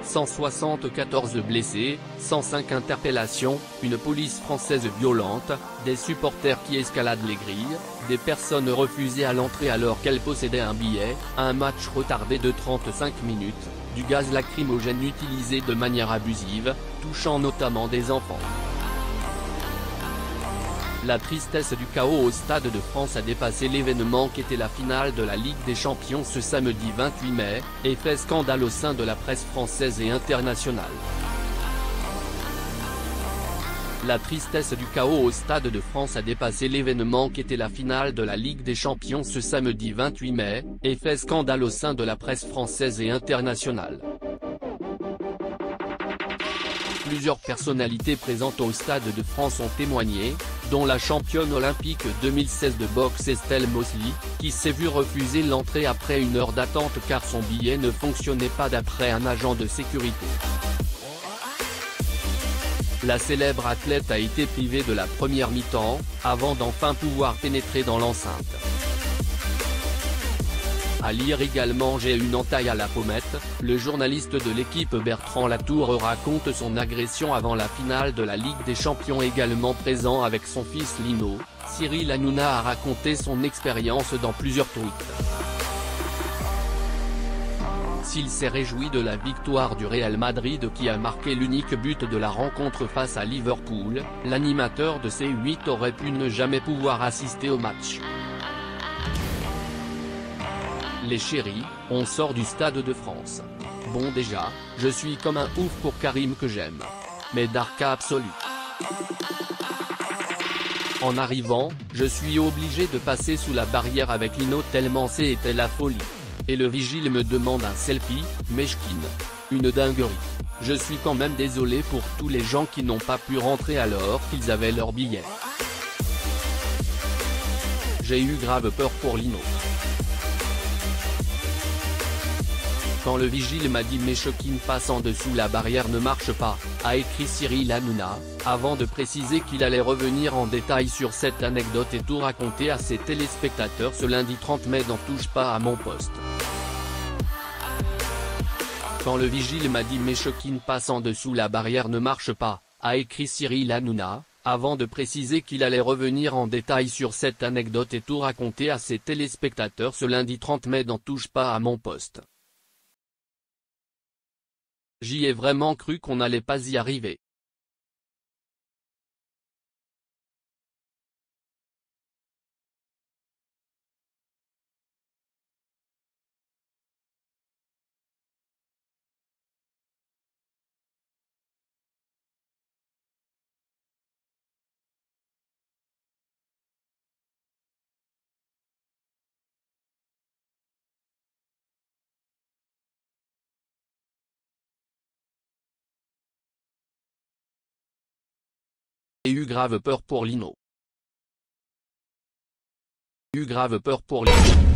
174 blessés, 105 interpellations, une police française violente, des supporters qui escaladent les grilles, des personnes refusées à l'entrée alors qu'elles possédaient un billet, un match retardé de 35 minutes, du gaz lacrymogène utilisé de manière abusive, touchant notamment des enfants. La tristesse du chaos au Stade de France a dépassé l'événement qu'était la finale de la Ligue des Champions ce samedi 28 mai, et fait scandale au sein de la presse française et internationale. La tristesse du chaos au Stade de France a dépassé l'événement qu'était la finale de la Ligue des Champions ce samedi 28 mai, et fait scandale au sein de la presse française et internationale. Plusieurs personnalités présentes au Stade de France ont témoigné, dont la championne olympique 2016 de boxe Estelle Mosley, qui s'est vue refuser l'entrée après une heure d'attente car son billet ne fonctionnait pas d'après un agent de sécurité. La célèbre athlète a été privée de la première mi-temps, avant d'enfin pouvoir pénétrer dans l'enceinte. À lire également J'ai une entaille à la pommette, le journaliste de l'équipe Bertrand Latour raconte son agression avant la finale de la Ligue des Champions également présent avec son fils Lino. Cyril Hanouna a raconté son expérience dans plusieurs tweets. S'il s'est réjoui de la victoire du Real Madrid qui a marqué l'unique but de la rencontre face à Liverpool, l'animateur de C8 aurait pu ne jamais pouvoir assister au match. Les chéris, on sort du Stade de France. Bon déjà, je suis comme un ouf pour Karim que j'aime. Mais Darka absolu. En arrivant, je suis obligé de passer sous la barrière avec Lino tellement c'était la folie. Et le vigile me demande un selfie, Meshkin. Une dinguerie. Je suis quand même désolé pour tous les gens qui n'ont pas pu rentrer alors qu'ils avaient leur billet. J'ai eu grave peur pour Lino. Quand le vigile m'a dit Meshkin passe en dessous la barrière ne marche pas, a écrit Cyril Hanouna, avant de préciser qu'il allait revenir en détail sur cette anecdote et tout raconter à ses téléspectateurs ce lundi 30 mai dans Touche pas à mon poste. Quand le vigile m'a dit Meshkin passe en dessous la barrière ne marche pas, a écrit Cyril Hanouna, avant de préciser qu'il allait revenir en détail sur cette anecdote et tout raconter à ses téléspectateurs ce lundi 30 mai dans Touche pas à mon poste. J'y ai vraiment cru qu'on n'allait pas y arriver. J'ai eu grave peur pour Lino. J'ai eu grave peur pour Lino.